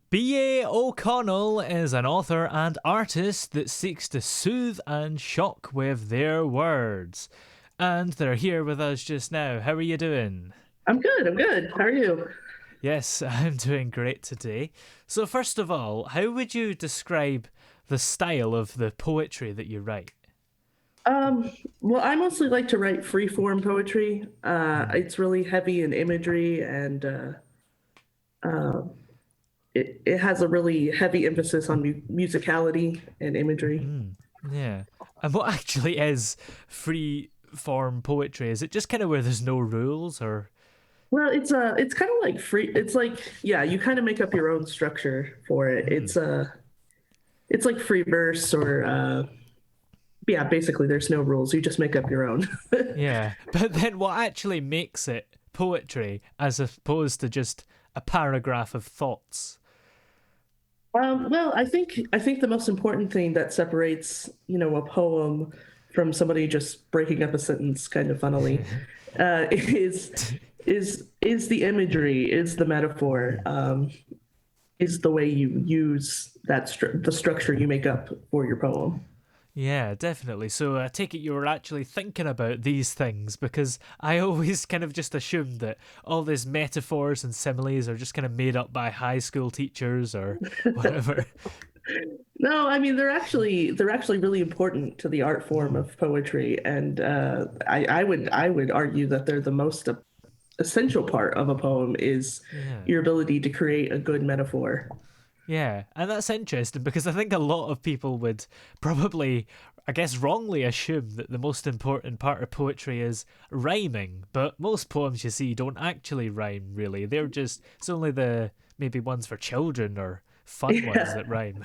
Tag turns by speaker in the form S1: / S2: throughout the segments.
S1: B.A. O'Connell is an author and artist that seeks to soothe and shock with their words. And they're here with us just now. How are you doing?
S2: I'm good. I'm good. How are you?
S1: Yes, I'm doing great today. So, first of all, how would you describe the style of the poetry that you write?
S2: Um, well, I mostly like to write free form poetry.
S1: Mm,
S2: It's really heavy in imagery and uh, it has a really heavy emphasis on musicality and imagery.
S1: yeah. And what actually is free form poetry? Is it just kind of where there's no rules or.
S2: Well, it's kind of like free. It's like yeah, you kind of make up your own structure for it.
S1: Mm,
S2: It's like free verse or yeah, basically there's no rules. You just make up your own.
S1: yeah. But then what actually makes it poetry as opposed to just a paragraph of thoughts?
S2: Well, I think the most important thing that separates, a poem from somebody just breaking up a sentence kind of funnily, is the imagery, is the metaphor, is the way you use the structure you make up for your poem.
S1: Yeah, definitely. So I take it you were actually thinking about these things because I always kind of just assumed that all these metaphors and similes are just kind of made up by high school teachers or whatever.
S2: No, I mean they're actually really important to the art form
S1: Mm,
S2: of poetry, and I would argue that they're the most essential part of a poem is
S1: yeah.
S2: your ability to create a good metaphor.
S1: Yeah, and that's interesting because I think a lot of people would probably, I guess, wrongly assume that the most important part of poetry is rhyming. But most poems you see don't actually rhyme, really. It's only the maybe ones for children or fun ones
S2: Yeah.
S1: that rhyme.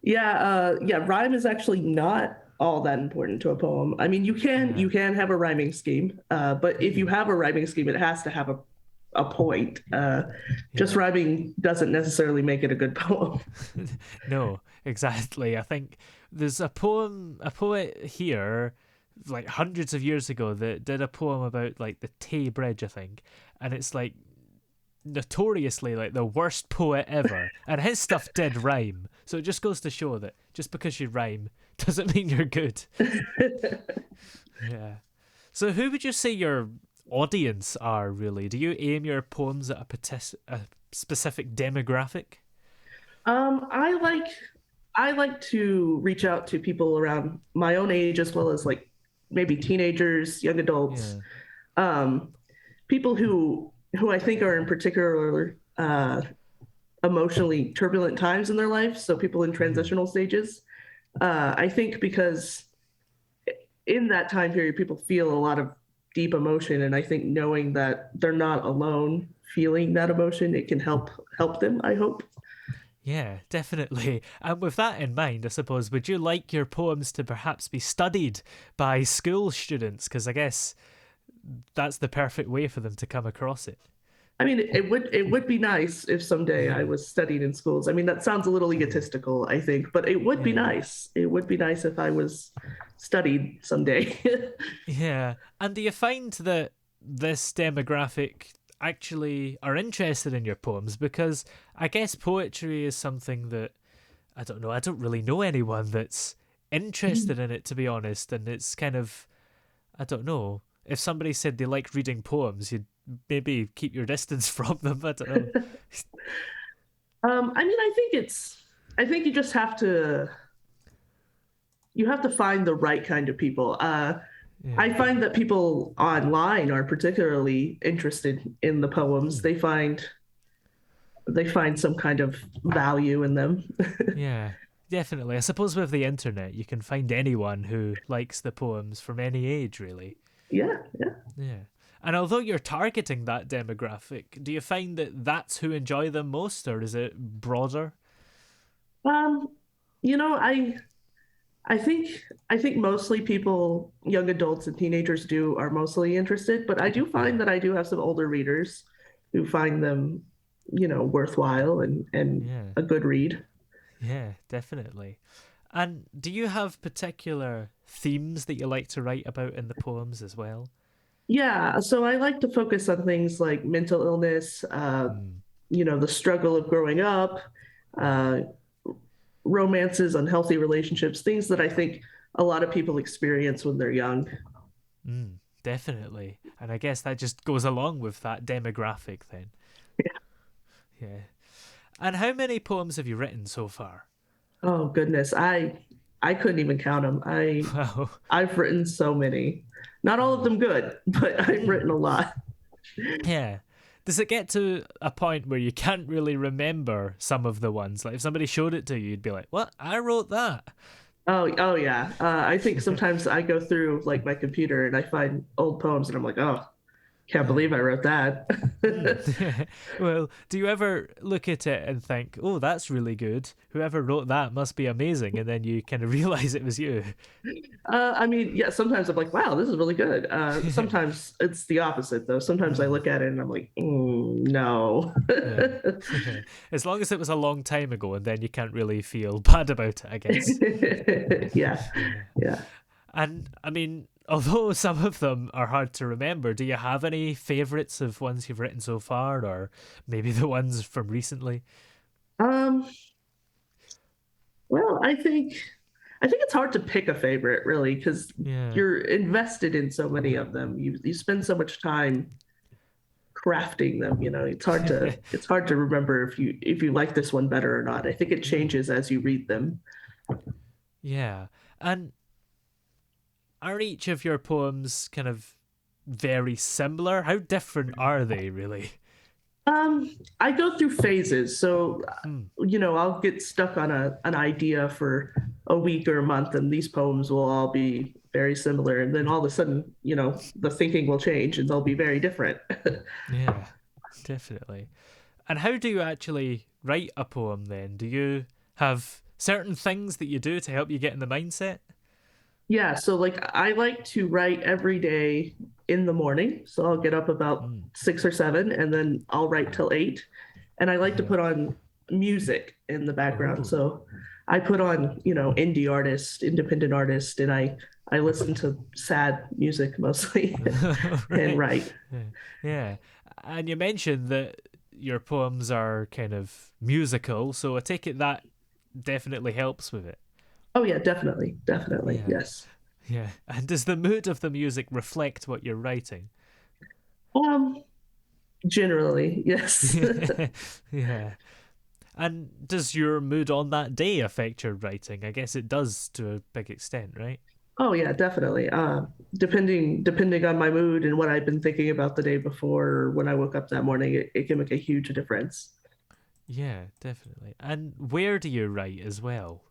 S2: Yeah, rhyme is actually not all that important to a poem. I mean, you can
S1: Yeah.
S2: you can have a rhyming scheme, but if you
S1: Mm,
S2: have a rhyming scheme, it has to have a point. Just
S1: yeah.
S2: rhyming doesn't necessarily make it a good poem.
S1: No, exactly. I think there's a poet here, like hundreds of years ago, that did a poem about like the Tay Bridge, I think, and it's like notoriously like the worst poet ever, and his stuff did rhyme. So it just goes to show that just because you rhyme doesn't mean you're good. Yeah. So who would you say your audience are really? Do you aim your poems at a specific demographic?
S2: I like to reach out to people around my own age as well as like maybe teenagers, young adults,
S1: Yeah.
S2: um, people who I think are in particular emotionally turbulent times in their life. So people in
S1: Mm.
S2: transitional stages. I think because in that time period, people feel a lot of deep emotion, and I think knowing that they're not alone feeling that emotion, it can help them. I hope.
S1: Yeah, definitely. And with that in mind, I suppose, would you like your poems to perhaps be studied by school students? Because I guess that's the perfect way for them to come across it.
S2: I mean, it would be nice if someday I
S1: Yeah,
S2: was studied in schools. I mean, that sounds a little egotistical, I think, but it would be
S1: yeah,
S2: nice. It would be nice if I was studied someday.
S1: yeah. And do you find that this demographic actually are interested in your poems? Because I guess poetry is something that I don't know. I don't really know anyone that's interested in it, to be honest. And it's kind of I don't know. If somebody said they like reading poems, you'd maybe keep your distance from them. I don't know.
S2: I mean, I think you have to find the right kind of people. I
S1: Yeah.
S2: find that people online are particularly interested in the poems.
S1: Mm.
S2: They find some kind of value in them.
S1: Yeah. Definitely. I suppose with the internet, you can find anyone who likes the poems from any age, really.
S2: Yeah, yeah.
S1: Yeah. And although you're targeting that demographic, do you find that that's who enjoy them most, or is it broader?
S2: Um, you know, I think mostly people, young adults and teenagers are mostly interested, but I do
S1: Yeah.
S2: find that I do have some older readers who find them, worthwhile and
S1: Yeah.
S2: a good read.
S1: Yeah, definitely. And do you have particular themes that you like to write about in the poems as well?
S2: Yeah, so I like to focus on things like mental illness,
S1: Mm.
S2: the struggle of growing up, uh, romances, unhealthy relationships, things that I think a lot of people experience when they're young.
S1: Definitely. And I guess that just goes along with that demographic then. Yeah. And how many poems have you written so far?
S2: Oh goodness, I couldn't even count them.
S1: Wow.
S2: I've written so many. Not all of them good, but I've written a lot.
S1: Yeah. Does it get to a point where you can't really remember some of the ones? Like if somebody showed it to you, you'd be like, "What? I wrote that."
S2: Oh yeah. I think sometimes I go through like my computer and I find old poems and I'm like, oh, can't believe I wrote that.
S1: Well, do you ever look at it and think, "Oh, that's really good. Whoever wrote that must be amazing," and then you kind of realize it was you?
S2: I mean, yeah, sometimes I'm like, wow, this is really good. Sometimes it's the opposite, though. Sometimes I look at it and I'm like, no.
S1: Yeah. As long as it was a long time ago, and then you can't really feel bad about it, I guess.
S2: Yeah,
S1: Yeah.
S2: yeah.
S1: And I mean, although some of them are hard to remember, do you have any favorites of ones you've written so far, or maybe the ones from recently?
S2: Um, well, I think it's hard to pick a favorite, really, because
S1: Yeah.
S2: you're invested in so many of them. You spend so much time crafting them, you know. It's hard to remember if you like this one better or not. I think it changes as you read them.
S1: Yeah. And are each of your poems kind of very similar? How different are they, really?
S2: I go through phases. So,
S1: Hmm.
S2: you know, I'll get stuck on an idea for a week or a month, and these poems will all be very similar. And then all of a sudden, you know, the thinking will change and they'll be very different.
S1: Yeah, definitely. And how do you actually write a poem then? Do you have certain things that you do to help you get in the mindset?
S2: Yeah, so like I like to write every day in the morning. So I'll get up about
S1: Mm.
S2: 6 or 7 and then I'll write till 8. And I like to
S1: Uh-huh.
S2: put on music in the background.
S1: Oh,
S2: So I put on, you know, indie artist, independent artist, and I listen to sad music mostly and
S1: right.
S2: write.
S1: Yeah. Yeah. And you mentioned that your poems are kind of musical, so I take it that definitely helps with it.
S2: Oh yeah, definitely, definitely.
S1: Yeah.
S2: Yes.
S1: Yeah. And does the mood of the music reflect what you're writing?
S2: Um, Generally, yes.
S1: Yeah. And does your mood on that day affect your writing? I guess it does to a big extent, right?
S2: Oh yeah, definitely. Depending on my mood and what I've been thinking about the day before, or when I woke up that morning, it can make a huge difference.
S1: Yeah, definitely. And where do you write as well?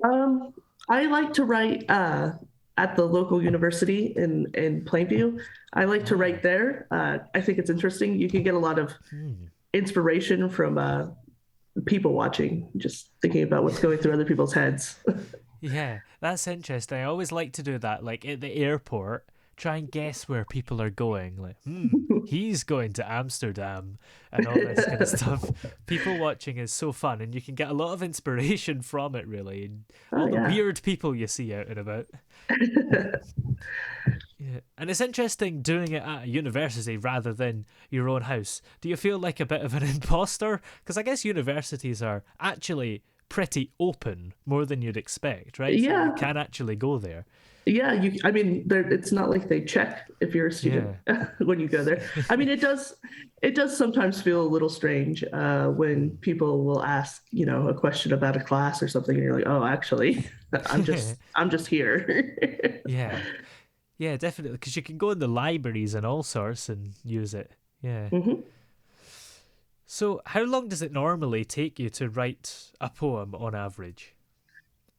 S2: Um, I like to write at the local university in Plainview. I like to
S1: Ah,
S2: write there. I think it's interesting. You can get a lot of
S1: hmm.
S2: inspiration from people watching, just thinking about what's going through other people's heads.
S1: Yeah, that's interesting. I always like to do that, like at the airport, try and guess where people are going. Like, he's going to Amsterdam and all this kind of stuff. People watching is so fun, and you can get a lot of inspiration from it, really. And
S2: Oh
S1: all the
S2: yeah.
S1: weird people you see out and about. Yeah. And it's interesting doing it at a university rather than your own house. Do you feel like a bit of an imposter? Because I guess universities are actually pretty open more than you'd expect, right? So you
S2: Yeah,
S1: can actually go there.
S2: yeah. I mean, it's not like they check if you're a student
S1: Yeah.
S2: when you go there. I mean, it does sometimes feel a little strange when people will ask, you know, a question about a class or something, and you're like, oh, actually, I'm just here.
S1: Yeah. Yeah, definitely. Because you can go in the libraries and all sorts and use it. Yeah.
S2: hmm
S1: So, how long does it normally take you to write a poem on average?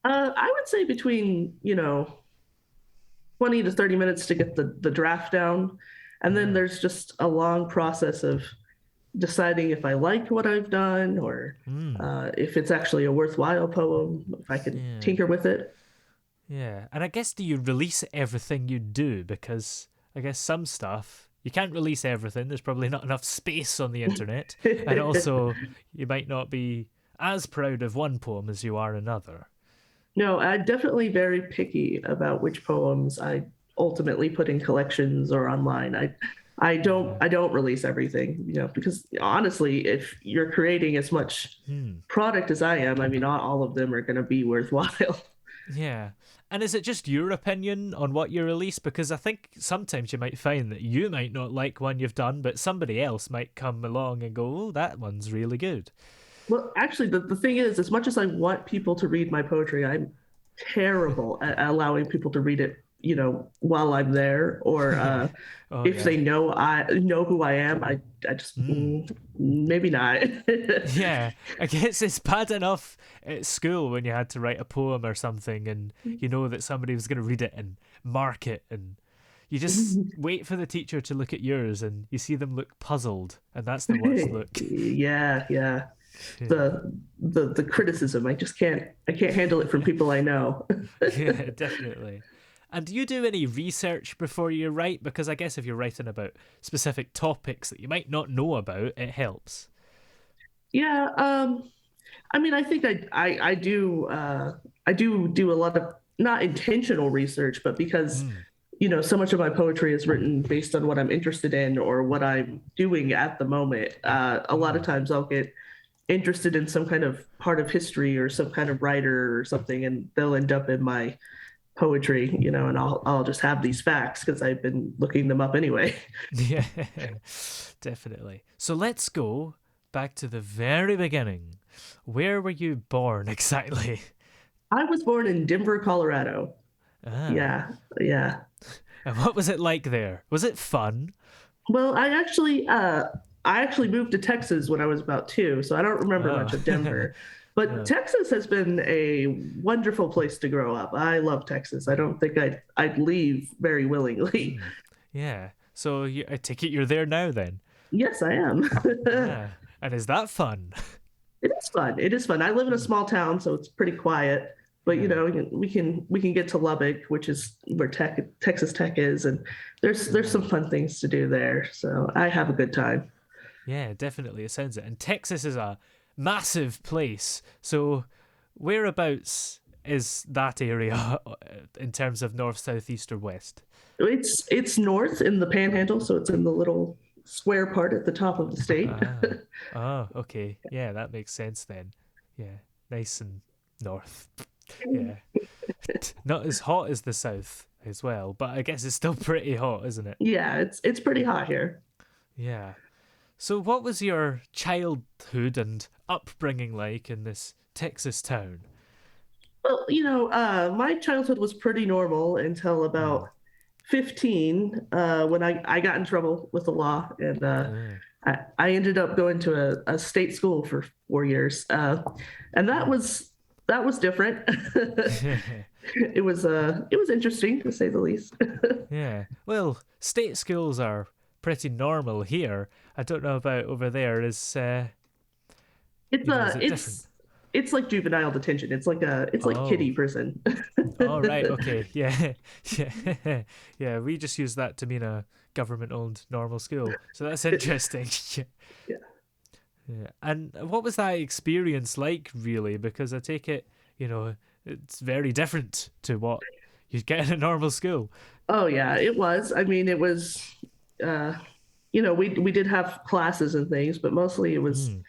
S2: I would say between, you know, 20 to 30 minutes to get the draft down. And then
S1: Ah.
S2: there's just a long process of deciding if I like what I've done or
S1: Hmm.
S2: if it's actually a worthwhile poem, if I can
S1: Yeah.
S2: tinker with it.
S1: Yeah, and I guess do you release everything you do? Because I guess some stuff you can't release everything. There's probably not enough space on the internet, and also you might not be as proud of one poem as you are another.
S2: No, I'm definitely very picky about which poems I ultimately put in collections or online. I don't release everything, because honestly, if you're creating as much
S1: Hmm.
S2: product as I am, I mean, not all of them are going to be worthwhile.
S1: Yeah. And is it just your opinion on what you release? Because I think sometimes you might find that you might not like one you've done, but somebody else might come along and go, oh, that one's really good.
S2: Well, actually, the thing is, as much as I want people to read my poetry, I'm terrible at allowing people to read it, while I'm there, or
S1: Oh,
S2: if
S1: yeah.
S2: they know who I am, I just
S1: Hmm.
S2: maybe not.
S1: Yeah, I guess it's bad enough at school when you had to write a poem or something and you know that somebody was going to read it and mark it, and you just wait for the teacher to look at yours and you see them look puzzled, and that's the worst look.
S2: Yeah, yeah.
S1: Yeah,
S2: The criticism, I can't handle it from people I know.
S1: yeah, definitely. And do you do any research before you write? Because I guess if you're writing about specific topics that you might not know about, it helps.
S2: Yeah, I mean, I think I do a lot of not intentional research, but because
S1: Mm.
S2: so much of my poetry is written based on what I'm interested in or what I'm doing at the moment. A lot of
S1: Mm.
S2: times I'll get interested in some kind of part of history or some kind of writer or something, and they'll end up in my poetry, and I'll just have these facts because I've been looking them up anyway.
S1: Yeah, definitely. So let's go back to the very beginning. Where were you born exactly?
S2: I was born in Denver, Colorado.
S1: Ah,
S2: Yeah, yeah.
S1: and what was it like there? Was it fun?
S2: Well, I actually moved to Texas when I was about 2, so I don't remember
S1: Oh,
S2: much of Denver. But
S1: oh,
S2: Texas has been a wonderful place to grow up. I love Texas. I don't think I'd leave very willingly.
S1: mm, yeah. So I take it you're there now then.
S2: Yes, I am.
S1: Ah, and is that fun?
S2: It is fun. It is fun. I live in a
S1: Mm,
S2: small town, so it's pretty quiet. But
S1: yeah,
S2: we can get to Lubbock, which is where Texas Tech is, and there's some
S1: right.
S2: fun things to do there. So I have a good time.
S1: Yeah, definitely. It sounds it. And Texas is a massive place. So whereabouts is that area in terms of north, south, east, or west?
S2: It's north in the Panhandle, so it's in the little square part at the top of the state.
S1: Ah, oh, okay. Yeah, that makes sense then. Yeah, nice and north. Yeah, not as hot as the south as well, but I guess it's still pretty hot, isn't it?
S2: Yeah, it's pretty hot here.
S1: Yeah. So, what was your childhood and upbringing like in this Texas town?
S2: Well, my childhood was pretty normal until
S1: Hmm.
S2: about 15, when I got in trouble with the law, and
S1: Uh,
S2: I ended up going to a state school for 4 years, and
S1: hmm.
S2: that was different. It was interesting to say the least.
S1: Yeah. Well, state schools are pretty normal here. I don't know about over there.
S2: It's
S1: Is it different?
S2: it's like juvenile detention. It's like
S1: Oh.
S2: kiddie prison.
S1: Oh, right. Okay. Yeah. Yeah. Yeah. We just use that to mean a government-owned normal school. So that's interesting.
S2: Yeah.
S1: Yeah. And what was that experience like, really? Because I take it, it's very different to what you'd get in a normal school.
S2: Oh yeah, it was. I mean, it was. Uh, we did have classes and things, but mostly
S1: Mm.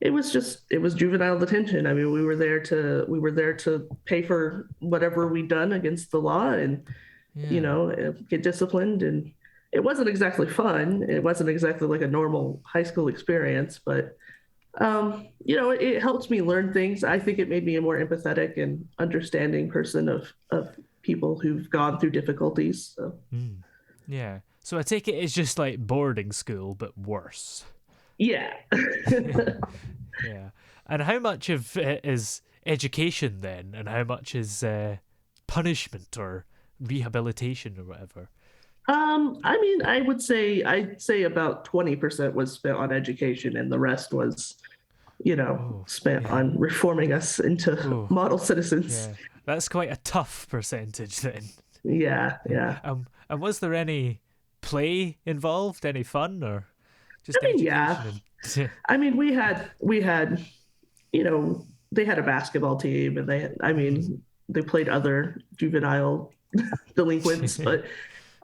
S2: it was juvenile detention. I mean, we were there to pay for whatever we'd done against the law and
S1: Yeah.
S2: get disciplined. And it wasn't exactly fun. It wasn't exactly like a normal high school experience, but it helped me learn things. I think it made me a more empathetic and understanding person of people who've gone through difficulties. So
S1: Mm. Yeah. So I take it it's just like boarding school, but worse.
S2: yeah.
S1: Yeah. And how much of it is education then, and how much is punishment or rehabilitation or whatever?
S2: I mean, I'd say about 20% was spent on education and the rest was,
S1: Oh,
S2: spent
S1: yeah.
S2: on reforming us into
S1: Oh,
S2: model citizens.
S1: yeah. That's quite a tough percentage then.
S2: Yeah,
S1: Yeah.
S2: yeah.
S1: And was there any play involved, any fun, or
S2: I
S1: just
S2: mean, yeah.
S1: education and
S2: I mean, we had, they had a basketball team and I
S1: mm.
S2: mean, they played other juvenile delinquents, but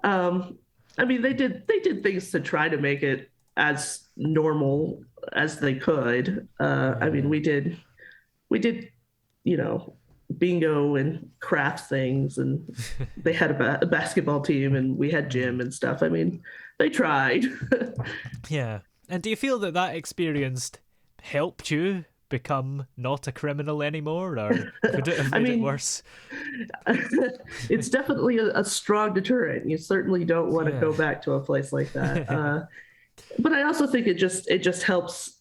S2: um I mean, they did things to try to make it as normal as they could. I mean,
S1: Yeah.
S2: we did, you know, bingo and craft things, and they had a basketball team, and we had
S1: Mm.
S2: gym and stuff. I mean, they tried.
S1: Yeah. And do you feel that that experience helped you become not a criminal anymore, or could it have
S2: I
S1: made it
S2: mean,
S1: worse?
S2: it's definitely a strong deterrent. You certainly don't want to
S1: Yeah.
S2: go back to a place like that. But I also think it just helps.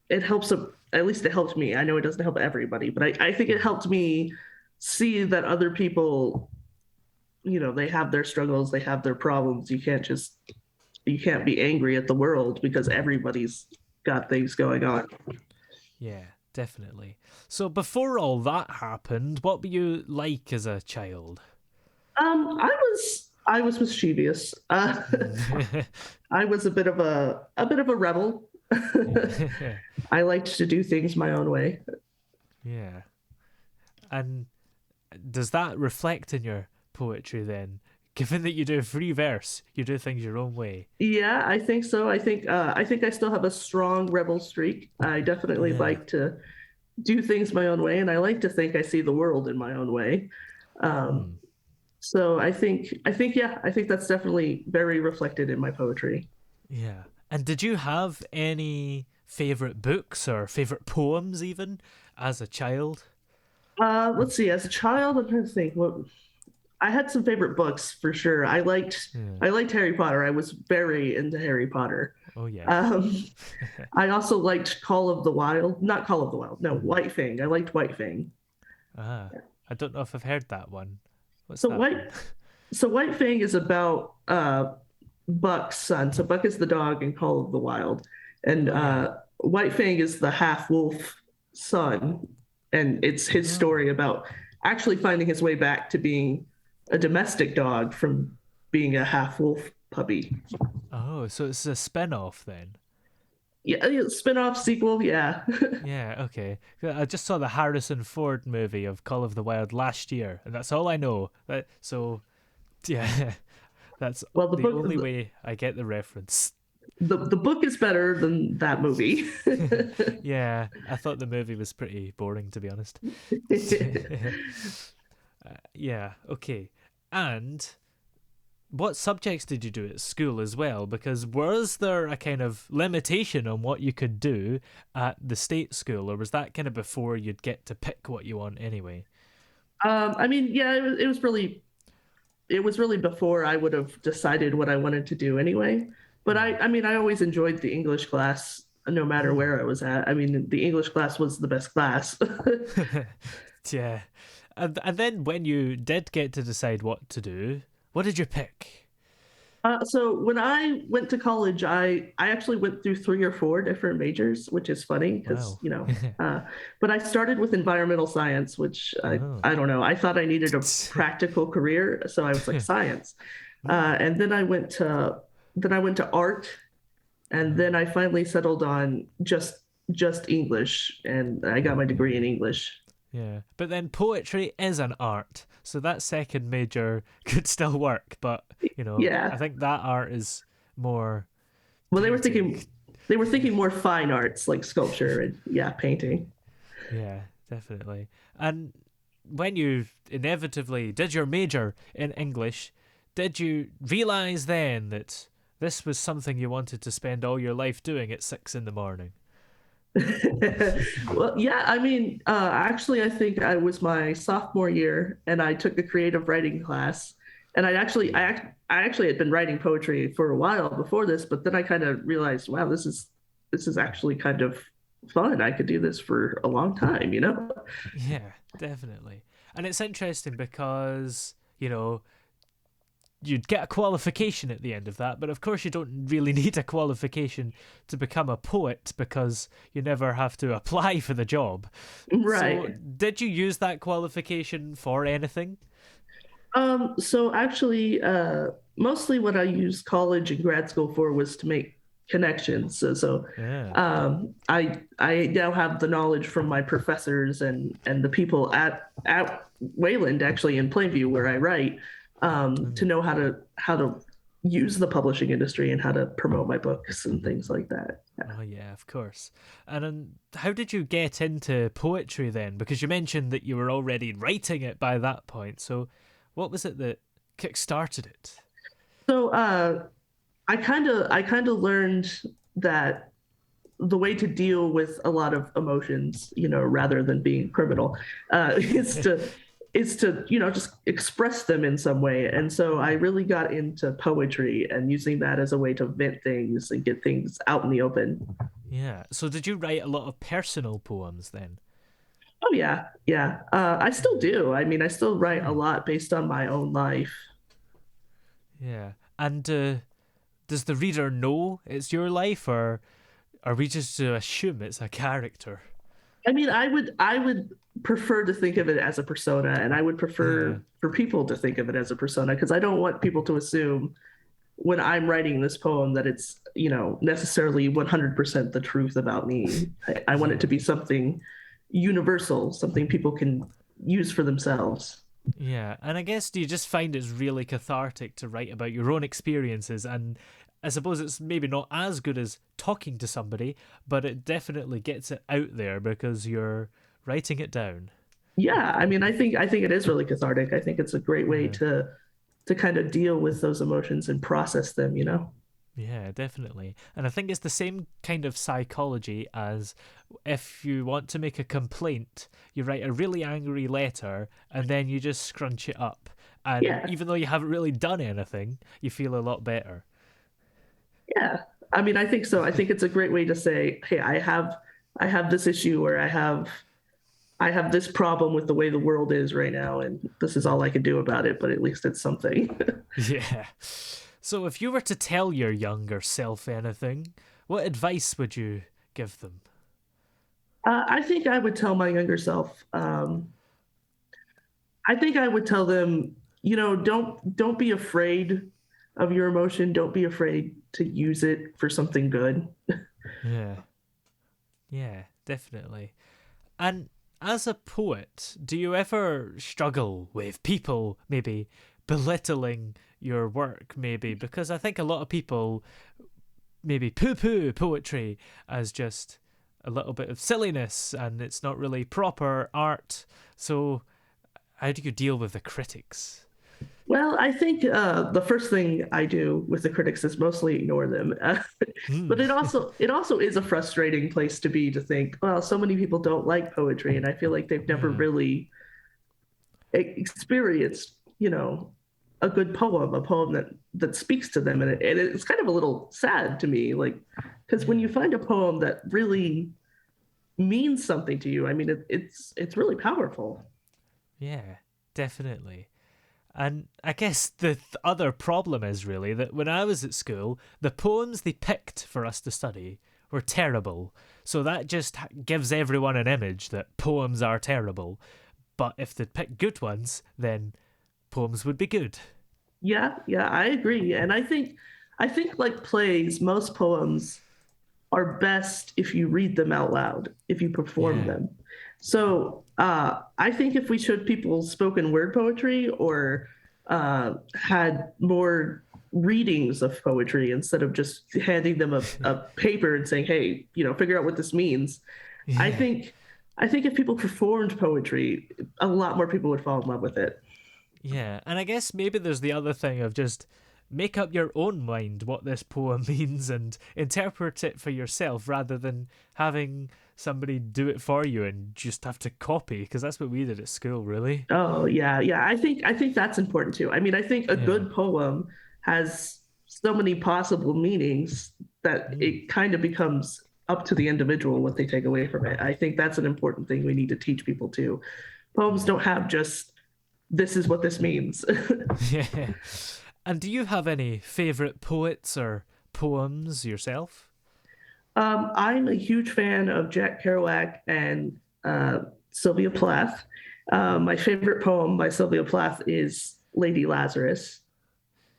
S2: It helps. At least it helped me. I know it doesn't help everybody, but I think it helped me see that other people, they have their struggles, they have their problems. You can't be angry at the world because everybody's got things going on.
S1: Yeah, definitely. So before all that happened, what were you like as a child?
S2: I was mischievous.
S1: Mm.
S2: I was a bit of a rebel.
S1: Yeah.
S2: I liked to do things my own way.
S1: Yeah. And does that reflect in your poetry then? Given that you do free verse, you do things your own way.
S2: Yeah, I think so. I think I still have a strong rebel streak. I definitely
S1: Yeah.
S2: like to do things my own way, and I like to think I see the world in my own way. Um,
S1: Mm.
S2: so I think that's definitely very reflected in my poetry.
S1: Yeah. And did you have any favorite books or favorite poems even as a child?
S2: Let's see. As a child, I'm trying to think. What I had some favorite books for sure. I liked
S1: Yeah.
S2: I liked Harry Potter. I was very into Harry Potter.
S1: Oh yeah.
S2: Um, I also liked Call of the Wild. Not Call of the Wild. No,
S1: Mm.
S2: White Fang. I liked White Fang.
S1: Ah. I don't know if I've heard that one. What's
S2: So
S1: that one?
S2: White so White Fang is about Buck's son. So Buck is the dog in Call of the Wild, and
S1: Oh yeah.
S2: White Fang is the half wolf son, and it's his
S1: Oh.
S2: story about actually finding his way back to being a domestic dog from being a half wolf puppy.
S1: Oh, so it's a spin-off then.
S2: Yeah, yeah, spin-off sequel, yeah.
S1: Yeah, okay. I just saw the Harrison Ford movie of Call of the Wild last year, and that's all I know. So, yeah, that's
S2: Well, the
S1: the
S2: book
S1: only way I get the reference.
S2: the book is better than that movie.
S1: Yeah, I thought the movie was pretty boring, to be honest. Yeah, okay. And what subjects did you do at school as well? Because was there a kind of limitation on what you could do at the state school, or was that kind of before you'd get to pick what you want anyway?
S2: I mean, yeah, it was really before I would have decided what I wanted to do anyway. But
S1: Hmm.
S2: I mean, I always enjoyed the English class no matter
S1: Hmm.
S2: where I was at. I mean, the English class was the best class.
S1: Yeah. And then when you did get to decide what to do, what did you pick?
S2: So when I went to college, I actually went through 3 or 4 different majors, which is funny because
S1: Wow.
S2: but I started with environmental science, which I
S1: Oh.
S2: I don't know. I thought I needed a practical career, so I was like science.
S1: Hmm.
S2: And then I went to art, and then
S1: Oh.
S2: I finally settled on just English, and I got my degree in English.
S1: Yeah. But then poetry is an art, so that second major could still work, but I
S2: Yeah.
S1: think that art is more
S2: Well, they were
S1: painting.
S2: thinking they were thinking more fine arts like sculpture and yeah, painting.
S1: Yeah, definitely. And when you inevitably did your major in English, did you realize then that this was something you wanted to spend all your life doing at 6 in the morning?
S2: Well, yeah, I mean, actually, I think I was my sophomore year, and I took a creative writing class, and I actually had been writing poetry for a while before this, but then I kind of realized, wow, this is actually kind of fun. I could do this for a long time.
S1: Yeah, definitely. And it's interesting because, you'd get a qualification at the end of that, but of course you don't really need a qualification to become a poet because you never have to apply for the job. So,
S2: Right.
S1: did you use that qualification for anything?
S2: So actually, mostly what I used college and grad school for was to make connections. So,
S1: Yeah.
S2: I now have the knowledge from my professors and the people at Wayland, actually in Plainview where I write, to
S1: Mm.
S2: know how to use the publishing industry and how to promote my books and things like that.
S1: Oh yeah, of course. And how did you get into poetry then? Because you mentioned that you were already writing it by that point. So, what was it that kick-started it?
S2: So I kind of learned that the way to deal with a lot of emotions, rather than being criminal, is to just express them in some way. And so I really got into poetry and using that as a way to vent things and get things out in the open.
S1: Yeah. So, did you write a lot of personal poems then?
S2: Oh yeah, yeah. I still do. I mean, I still write a
S1: Hmm.
S2: lot based on my own life.
S1: Yeah. And does the reader know it's your life, or are we just to assume it's a character?
S2: I mean, I would prefer to think of it as a persona, and I would
S1: Yeah.
S2: prefer for people to think of it as a persona because I don't want people to assume when I'm writing this poem that it's, necessarily 100% the truth about me. I want it to
S1: Yeah.
S2: be something universal, something people can use for themselves.
S1: Yeah, and I guess do you just find it's really cathartic to write about your own experiences? And I suppose it's maybe not as good as talking to somebody, but it definitely gets it out there because you're writing it down.
S2: Yeah, I mean, I think it is really cathartic. I think it's a great way
S1: Yeah,
S2: to kind of deal with those emotions and process them.
S1: yeah, definitely. And I think it's the same kind of psychology as if you want to make a complaint, you write a really angry letter and then you just scrunch it up. And
S2: Yeah,
S1: even though you haven't really done anything, you feel a lot better.
S2: yeah. I mean, I think so. I think it's a great way to say, hey, I have this issue, or I have this problem with the way the world is right now, and this is all I can do about it, but at least it's something.
S1: Yeah. So, if you were to tell your younger self anything, what advice would you give them?
S2: I think I would tell my younger self. I think I would tell them, don't be afraid of your emotion. Don't be afraid to use it for something good.
S1: Yeah, yeah, definitely. And as a poet, do you ever struggle with people maybe belittling your work, maybe? Because I think a lot of people maybe poo poo poetry as just a little bit of silliness and it's not really proper art. So, how do you deal with the critics?
S2: Well, I think the first thing I do with the critics is mostly ignore them.
S1: Hmm.
S2: But it also is a frustrating place to be, to think, well, so many people don't like poetry, and I feel like they've never
S1: Yeah.
S2: really experienced, a good poem, a poem that speaks to them, and it's kind of a little sad to me, like, because when you
S1: Yeah.
S2: find a poem that really means something to you, I mean, it's really powerful.
S1: Yeah, definitely. And I guess the other problem is really that when I was at school, the poems they picked for us to study were terrible. So that just gives everyone an image that poems are terrible. But if they'd picked good ones, then poems would be good.
S2: Yeah, yeah, I agree, and I think like plays, most poems are best if you read them out loud, if you perform
S1: Yeah.
S2: them. So I think if we showed people spoken word poetry, or had more readings of poetry instead of just handing them a paper and saying, hey, figure out what this means. I
S1: Yeah.
S2: think I think if people performed poetry, a lot more people would fall in love with it.
S1: Yeah, and I guess maybe there's the other thing of just make up your own mind what this poem means and interpret it for yourself rather than having somebody do it for you and just have to copy because that's what we did at school, really.
S2: Oh yeah, yeah. I think that's important too. I mean, I think a
S1: Yeah.
S2: good poem has so many possible meanings that
S1: Mm.
S2: it kind of becomes up to the individual what they take away from it. I think that's an important thing we need to teach people too. Poems
S1: Yeah.
S2: don't have just this is what this means.
S1: Yeah. And do you have any favorite poets or poems yourself?
S2: I'm a huge fan of Jack Kerouac and Sylvia Plath. My favorite poem by Sylvia Plath is Lady Lazarus,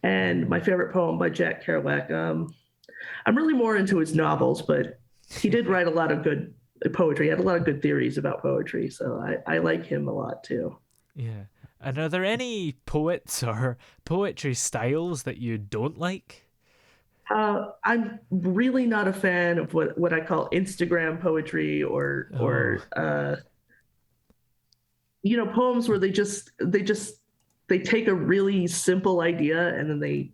S2: and my
S1: Oh.
S2: favorite poem by Jack Kerouac. I'm really more into his novels, but he did write a lot of good poetry. He had a lot of good theories about poetry, so I like him a lot too.
S1: Yeah. And are there any poets or poetry styles that you don't like?
S2: I'm really not a fan of what I call Instagram poetry
S1: Oh,
S2: poems where they take a really simple idea and then they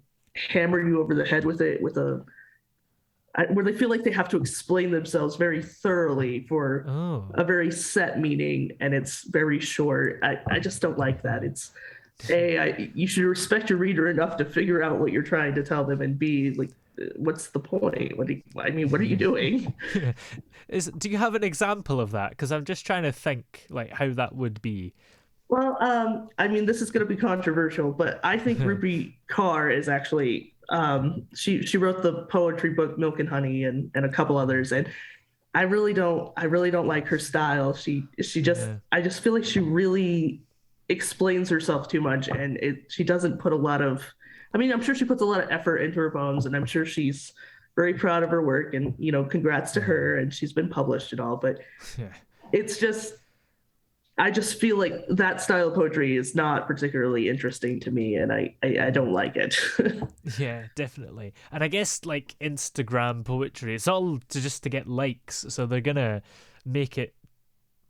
S2: hammer you over the head with it where they feel like they have to explain themselves very thoroughly for
S1: oh.
S2: a very set meaning and it's very short. I just don't like that. It's you should respect your reader enough to figure out what you're trying to tell them, and B, like, what's the point? What are you doing?
S1: Do you have an example of that? Because I'm just trying to think like how that would be.
S2: Well, this is going to be controversial, but I think Rupi Kaur is actually she wrote the poetry book Milk and Honey and a couple others, and I really don't like her style. She just
S1: Yeah.
S2: I just feel like she really explains herself too much, and she doesn't put a lot of. I mean, I'm sure she puts a lot of effort into her poems, and I'm sure she's very proud of her work, and congrats to her, and she's been published and all. But
S1: Yeah.
S2: it's just I just feel like that style of poetry is not particularly interesting to me, and I don't like it.
S1: Yeah, definitely. And I guess like Instagram poetry, it's all just to get likes, so they're gonna make it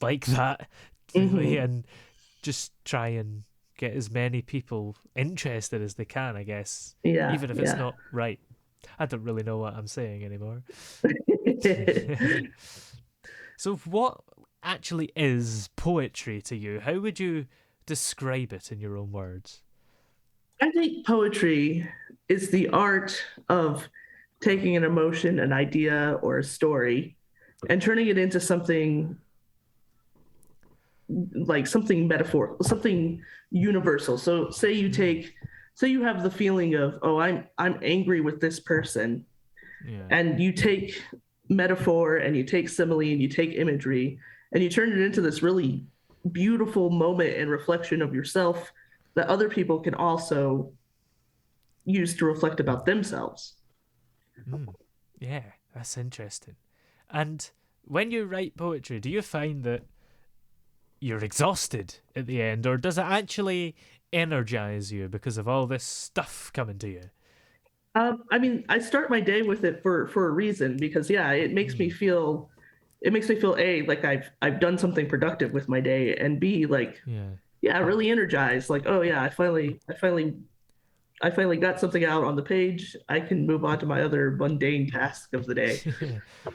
S1: like that, really,
S2: Hmm.
S1: and just try and get as many people interested as they can, I guess,
S2: Yeah,
S1: even if it's
S2: yeah.
S1: not right. I don't really know what I'm saying anymore. So, what actually is poetry to you? How would you describe it in your own words?
S2: I think poetry is the art of taking an emotion, an idea, or a story and turning it into something like something metaphorical, something universal. So
S1: Mm,
S2: say you have the feeling of, oh, I'm angry with this person,
S1: yeah.
S2: and you take metaphor and you take simile and you take imagery and you turn it into this really beautiful moment and reflection of yourself that other people can also use to reflect about themselves.
S1: Mm, yeah, that's interesting. And when you write poetry, do you find that you're exhausted at the end, or does it actually energize you because of all this stuff coming to you?
S2: I start my day with it for a reason because yeah,
S1: Mm,
S2: it makes me feel A, like I've done something productive with my day, and B, like,
S1: yeah.
S2: yeah, really energized. Like, oh yeah, I finally got something out on the page. I can move on to my other mundane task of the day.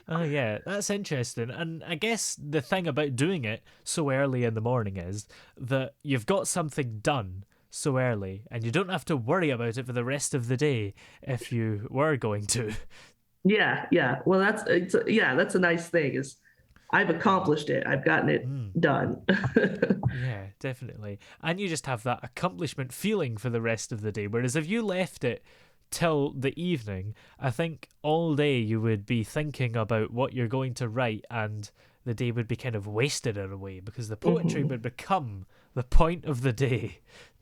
S1: Oh, yeah, that's interesting. And I guess the thing about doing it so early in the morning is that you've got something done so early and you don't have to worry about it for the rest of the day if you were going to.
S2: Yeah, yeah. Well, that's a nice thing is I've accomplished it. I've gotten it
S1: Mm,
S2: done.
S1: yeah, definitely. And you just have that accomplishment feeling for the rest of the day. Whereas if you left it till the evening, I think all day you would be thinking about what you're going to write, and the day would be kind of wasted in a way because the poetry
S2: Hmm.
S1: would become the point of the day.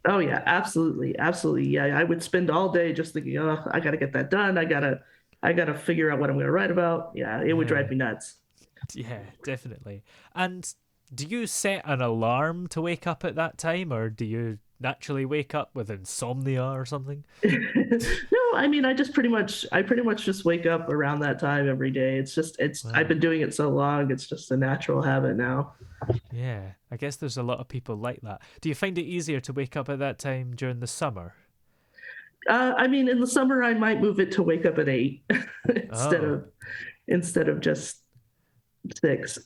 S2: Oh yeah, absolutely, absolutely. Yeah, I would spend all day just thinking, oh, I got to get that done. I gotta figure out what I'm gonna write about. Yeah, it would
S1: Yeah,
S2: drive me nuts.
S1: yeah, definitely. And do you set an alarm to wake up at that time, or do you naturally wake up with insomnia or something?
S2: No, I pretty much just wake up around that time every day. I've
S1: Wow.
S2: been doing it so long, it's just a natural habit now.
S1: Yeah, I guess there's a lot of people like that. Do you find it easier to wake up at that time during the summer?
S2: In the summer I might move it to wake up at 8 instead
S1: Oh,
S2: of instead of just 6.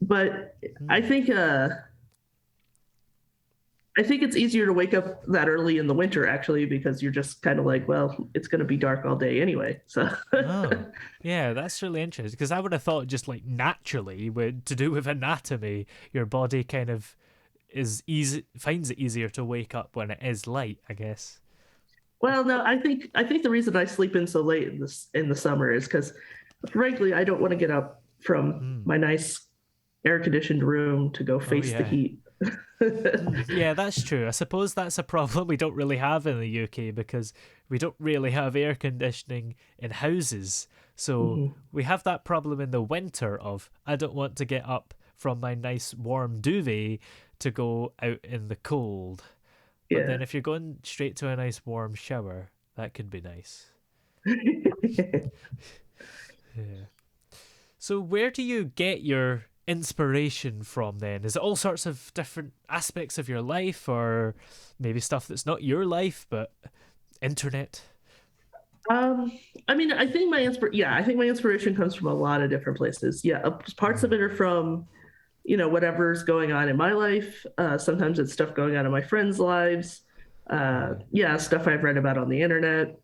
S2: But I
S1: hmm.
S2: think uh I think it's easier to wake up that early in the winter actually because you're just kind of like, well, it's going to be dark all day anyway. So
S1: Oh, yeah, that's really interesting because I would have thought just like naturally, with to do with anatomy, your body kind of is easy finds it easier to wake up when it is light, I guess.
S2: well, no, I think the reason I sleep in so late in the summer is because frankly, I don't want to get up from
S1: Hmm.
S2: my nice air conditioned room to go
S1: Oh
S2: face the
S1: yeah.
S2: heat.
S1: Yeah, that's true. I suppose that's a problem we don't really have in the UK because we don't really have air conditioning in houses. So
S2: Mhm.
S1: we have that problem in the winter of I don't want to get up from my nice warm duvet to go out in the cold. But
S2: Yeah.
S1: then if you're going straight to a nice warm shower, that could be nice. Yeah. So where do you get your inspiration from then? Is it all sorts of different aspects of your life, or maybe stuff that's not your life but internet?
S2: Um, I mean, I think my inspiration comes from a lot of different places. Yeah, parts of it are from, whatever's going on in my life. Sometimes it's stuff going on in my friends' lives.
S1: Yeah.
S2: Yeah, stuff I've read about on the internet,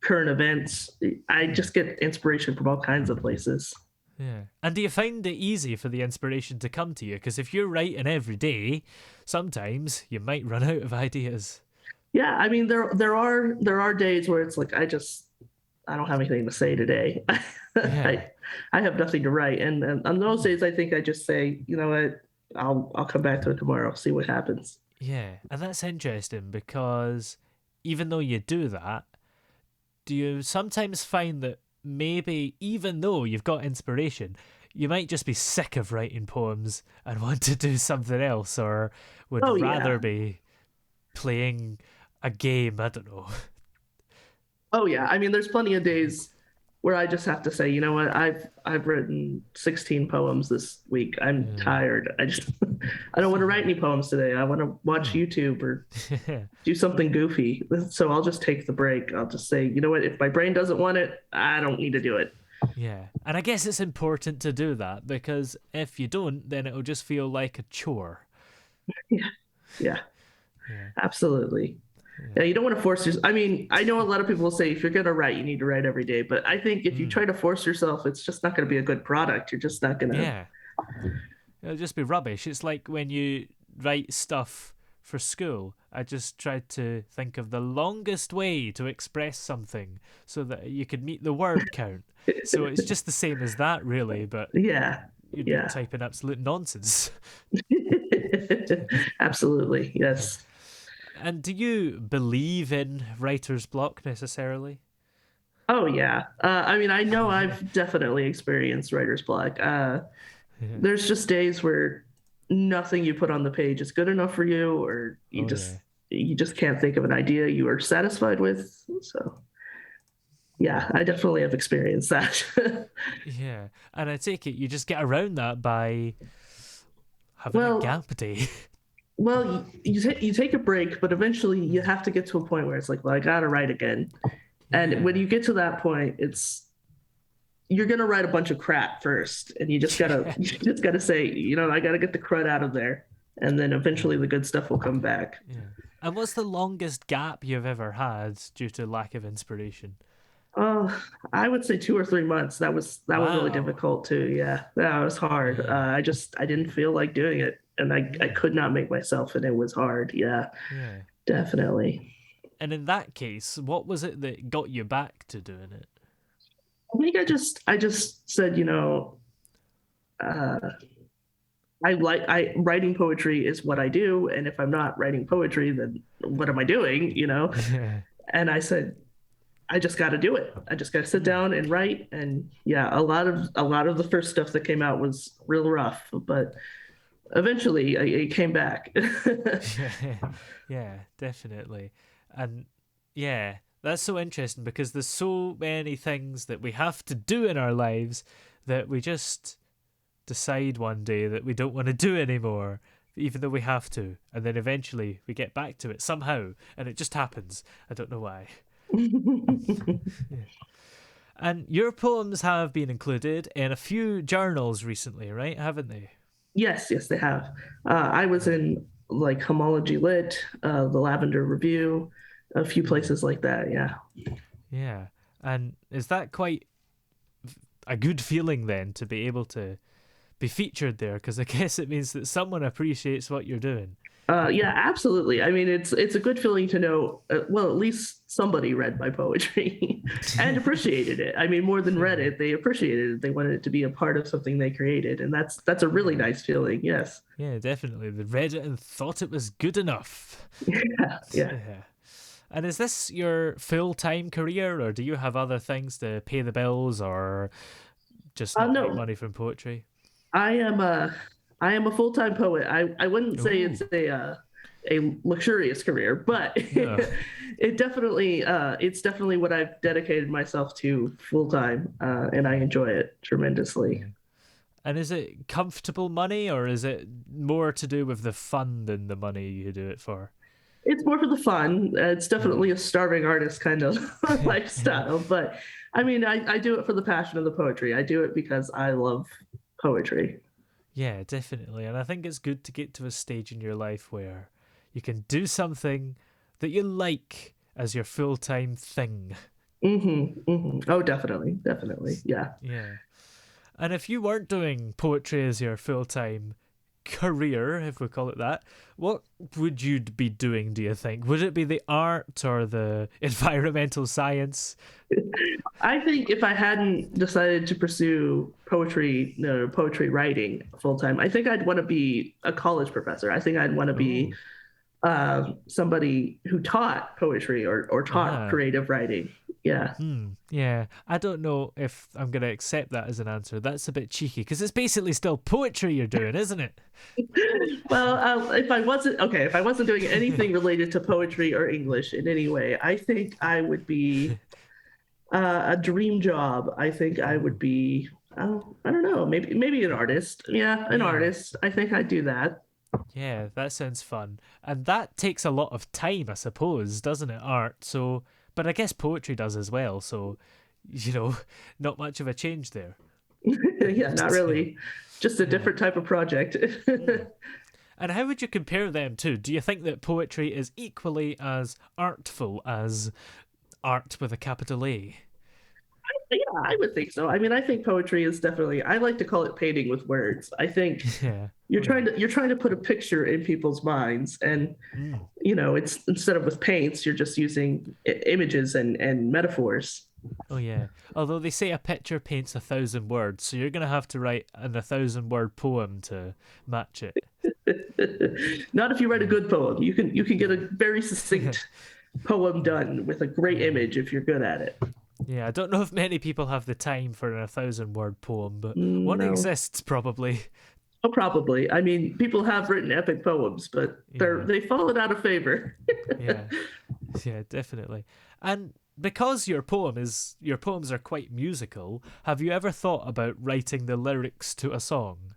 S2: current events. I
S1: Yeah.
S2: just get inspiration from all kinds of places.
S1: Yeah. And do you find it easy for the inspiration to come to you? Because if you're writing every day, sometimes you might run out of ideas.
S2: Yeah, I mean, there are days where it's like I don't have anything to say today.
S1: Yeah.
S2: I have nothing to write, and on those days, I think I just say, you know what, I'll come back to it tomorrow, see what happens.
S1: Yeah. And that's interesting because even though you do that, do you sometimes find that maybe even though you've got inspiration, you might just be sick of writing poems and want to do something else, or would
S2: Oh
S1: rather
S2: yeah,
S1: be playing a game? I don't know.
S2: oh yeah. I mean, there's plenty of days where I just have to say, you know what, I've written 16 poems this week. I'm
S1: Yeah.
S2: tired. I don't want to write any poems today. I want to watch YouTube or do something goofy. So I'll just take the break. I'll just say, you know what, if my brain doesn't want it, I don't need to do it.
S1: Yeah. And I guess it's important to do that because if you don't, then it'll just feel like a chore.
S2: Yeah, yeah,
S1: Yeah.
S2: absolutely.
S1: Yeah.
S2: Yeah, you don't want to force yourself. I mean, I know a lot of people will say if you're going to write, you need to write every day. But I think if you
S1: Mm.
S2: try to force yourself, it's just not going to be a good product. You're just not going to.
S1: Yeah. It'll just be rubbish. It's like when you write stuff for school. I just tried to think of the longest way to express something so that you could meet the word count. So it's just the same as that, really, but
S2: Yeah,
S1: you're
S2: yeah.
S1: typing absolute nonsense.
S2: Absolutely. Yes.
S1: And do you believe in writer's block necessarily?
S2: Oh, yeah. I mean, I know I've definitely experienced writer's block.
S1: Yeah.
S2: There's just days where nothing you put on the page is good enough for you, or
S1: Oh, yeah.
S2: you just can't think of an idea you are satisfied with. So, yeah, I definitely have experienced that.
S1: Yeah. And I take it you just get around that by having a
S2: Well,
S1: gap day.
S2: well, you take a break, but eventually you have to get to a point where it's like, well, I gotta write again. And when
S1: Yeah.
S2: you get to that point, you're gonna write a bunch of crap first, and you just gotta
S1: Yeah.
S2: you just gotta say, I gotta get the crud out of there, and then eventually
S1: Yeah.
S2: the good stuff will come back.
S1: Yeah. And what's the longest gap you've ever had due to lack of inspiration?
S2: Oh, I would say 2 or 3 months. That was really
S1: Wow.
S2: difficult too. Yeah, that was hard.
S1: Yeah.
S2: I didn't feel like doing it, and I
S1: Yeah.
S2: could not make myself, and it was hard. Yeah,
S1: Yeah.
S2: definitely.
S1: And in that case, what was it that got you back to doing it?
S2: I think I just said, uh, I writing poetry is what I do, and if I'm not writing poetry, then what am I doing?
S1: Yeah.
S2: And I said, I just got to do it. I just got to sit
S1: Hmm.
S2: down and write. And yeah, a lot of the first stuff that came out was real rough, but eventually it came back.
S1: Yeah. Yeah, definitely. And yeah, that's so interesting because there's so many things that we have to do in our lives that we just decide one day that we don't want to do anymore, even though we have to. And then eventually we get back to it somehow, and it just happens. I don't know why. Yeah. And your poems have been included in a few journals recently, right? Haven't they?
S2: Yes, yes, they have. I was in like Homology Lit, the Lavender Review, a few
S1: Yeah.
S2: places like that. Yeah.
S1: Yeah. And is that quite a good feeling then to be able to be featured there? Because I guess it means that someone appreciates what you're doing.
S2: Yeah, absolutely. I mean, it's a good feeling to know. Well, at least somebody read my poetry and appreciated it. I mean, more than read
S1: Yeah.
S2: it, they appreciated it. They wanted it to be a part of something they created, and that's a really
S1: Yeah.
S2: nice feeling. Yes.
S1: Yeah, definitely. They read it and thought it was good enough.
S2: Yeah. Yeah.
S1: Yeah. And is this your full time career, or do you have other things to pay the bills, or just not make
S2: No.
S1: money from poetry?
S2: I am a full-time poet. I wouldn't say
S1: Oh,
S2: it's a luxurious career, but
S1: yeah.
S2: it's definitely what I've dedicated myself to full-time, and I enjoy it tremendously.
S1: Yeah. And is it comfortable money, or is it more to do with the fun than the money you do it for?
S2: It's more for the fun. It's
S1: Yeah.
S2: definitely a starving artist kind of lifestyle, but I mean, I do it for the passion of the poetry. I do it because I love poetry.
S1: Yeah, definitely. And I think it's good to get to a stage in your life where you can do something that you like as your full time thing.
S2: Oh, definitely, definitely, yeah.
S1: Yeah. And if you weren't doing poetry as your full time career, if we call it that, what would you be doing, do you think? Would it be the art or the environmental science?
S2: I think if I hadn't decided to pursue poetry, no, poetry writing full time, I think I'd want to be a college professor. I think I'd want to be
S1: Oh,
S2: somebody who taught poetry or taught
S1: ah.
S2: creative writing. Yeah.
S1: Yeah, I don't know if I'm going to accept that as an answer. That's a bit cheeky because it's basically still poetry you're doing, isn't it?
S2: Well, if I wasn't doing anything related to poetry or English in any way, I think I would be a dream job. I think I would be, I don't know, maybe an artist. Yeah, an
S1: Yeah,
S2: artist. I think I'd do that.
S1: yeah, that sounds fun. And that takes a lot of time, I suppose, doesn't it? Art. So, but I guess poetry does as well. So, you know, not much of a change there.
S2: Yeah, not really. Just a
S1: Yeah.
S2: different type of project.
S1: And how would you compare them to? Do you think that poetry is equally as artful as art with a capital A?
S2: Yeah, I would think so. I mean, I think poetry is definitely, I like to call it painting with words. I think
S1: Yeah. Oh, yeah.
S2: you're trying to put a picture in people's minds, and
S1: Mm.
S2: it's instead of with paints, you're just using images and metaphors.
S1: Oh yeah. Although they say a picture paints 1,000 words, so you're gonna have to write an 1,000 word poem to match it.
S2: Not if you write a
S1: Yeah.
S2: good poem. You can get a very succinct poem done with a great
S1: Yeah.
S2: image if you're good at it.
S1: Yeah. I don't know if many people have the time for an 1,000 word poem, but one
S2: No.
S1: exists probably.
S2: Oh, probably. I mean, people have written epic poems, but
S1: Yeah.
S2: they've fallen out of favor.
S1: Yeah. Yeah. Definitely. And because your poems are quite musical, have you ever thought about writing the lyrics to a song?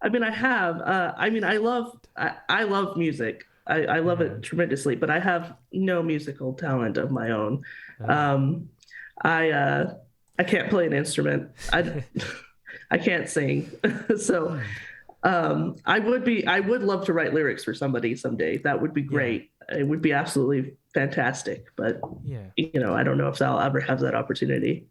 S2: I mean, I have. I mean, I love music. I love
S1: Yeah.
S2: it tremendously, but I have no musical talent of my own.
S1: Ah.
S2: Um, I I can't play an instrument. I can't sing. So
S1: Hmm.
S2: I would love to write lyrics for somebody someday. That would be
S1: Yeah.
S2: great. It would be absolutely fantastic. But
S1: Yeah.
S2: I don't know if I'll ever have that opportunity.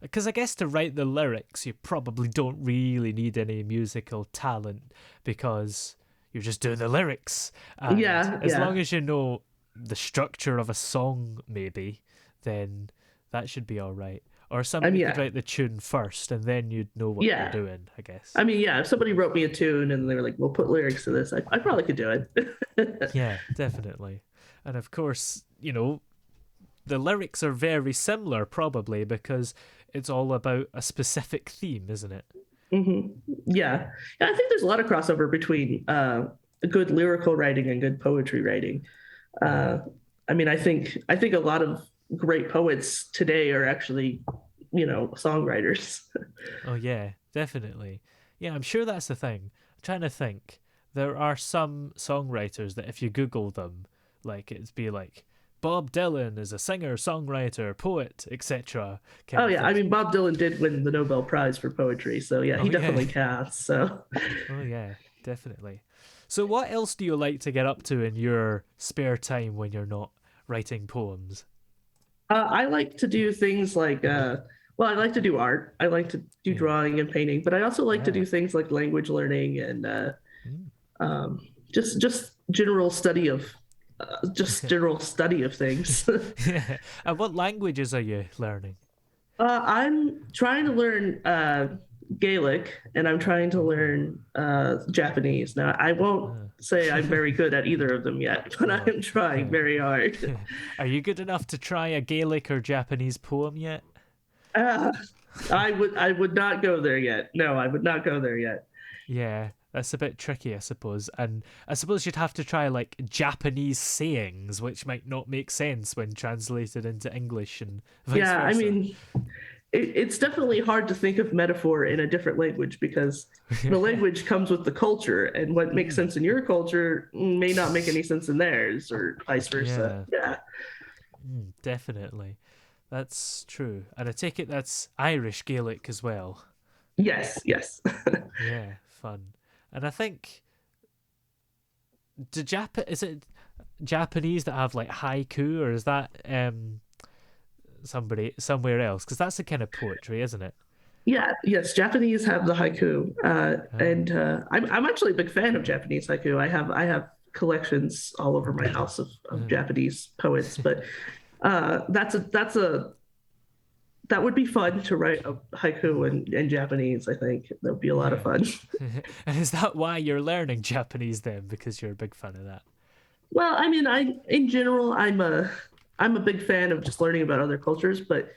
S1: Because I guess to write the lyrics, you probably don't really need any musical talent because you're just doing the lyrics. And
S2: Yeah,
S1: as long
S2: yeah,
S1: as you know the structure of a song, maybe, then that should be all right. Or
S2: I mean,
S1: somebody could
S2: yeah,
S1: write the tune first and then you'd know what you're
S2: yeah.
S1: doing, I guess.
S2: I mean, yeah. If somebody wrote me a tune and they were like, "We'll put lyrics to this," I probably could do it.
S1: Yeah, definitely. And of course, the lyrics are very similar, probably, because it's all about a specific theme, isn't it?
S2: Hmm. Yeah. Yeah, I think there's a lot of crossover between good lyrical writing and good poetry writing.
S1: Yeah.
S2: Uh, I mean, I think a lot of great poets today are actually, songwriters.
S1: Oh yeah, definitely. Yeah, I'm sure that's the thing. I'm trying to think. There are some songwriters that if you Google them, like it'd be like Bob Dylan is a singer, songwriter, poet, etc. kind
S2: Oh
S1: of
S2: yeah,
S1: thing.
S2: I mean, Bob Dylan did win the Nobel Prize for poetry, so yeah,
S1: Oh
S2: he
S1: yeah.
S2: definitely counts. So
S1: Oh yeah, definitely. So what else do you like to get up to in your spare time when you're not writing poems?
S2: I like to do things like, well, I like to do art. I like to do
S1: Yeah.
S2: drawing and painting, but I also like to
S1: Ah.
S2: do things like language learning and
S1: Mm.
S2: um, just general study of things.
S1: Yeah. And what languages are you learning?
S2: I'm trying to learn Gaelic and I'm trying to
S1: Oh.
S2: learn Japanese. Now, I won't
S1: Ah.
S2: say I'm very good at either of them yet, but I
S1: Oh.
S2: am trying very hard.
S1: Are you good enough to try a Gaelic or Japanese poem yet?
S2: Uh, I would not go there yet. No, I would not go there yet.
S1: Yeah, that's a bit tricky, I suppose. And I suppose you'd have to try like Japanese sayings, which might not make sense when translated into English and vice
S2: Yeah, I
S1: versa.
S2: mean, it's definitely hard to think of metaphor in a different language because the language comes with the culture, and what makes
S1: Mm,
S2: sense in your culture may not make any sense in theirs, or vice versa.
S1: yeah,
S2: Yeah.
S1: definitely. That's true. And I take it that's Irish Gaelic as well.
S2: Yes. Yes.
S1: Yeah, fun. And I think is it Japanese that have like haiku, or is that somebody somewhere else? Because that's a kind of poetry, isn't it?
S2: Yeah. Yes. Japanese have the haiku,
S1: Ah.
S2: and I'm actually a big fan of Japanese haiku. I have collections all over my house of Japanese poets, but that would be fun to write a haiku in Japanese. I think that would be a lot of
S1: Yeah.
S2: fun.
S1: And is that why you're learning Japanese then? Because you're a big fan of that?
S2: Well, I mean, I in general, I'm a big fan of just learning about other cultures, but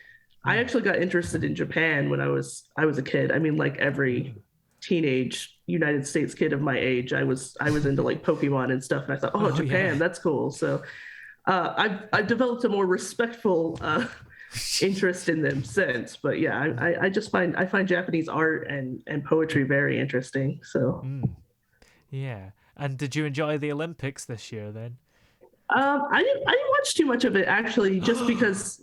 S2: I
S1: Mm.
S2: actually got interested in Japan when I was a kid. I mean, like every teenage United States kid of my age, I was into like Pokemon and stuff, and I thought, oh,
S1: Oh
S2: Japan,
S1: yeah.
S2: that's cool. So I've developed a more respectful interest in them since. But yeah, I just find Japanese art and poetry very interesting. So
S1: Mm. Yeah. And did you enjoy the Olympics this year then?
S2: I didn't watch too much of it actually, just because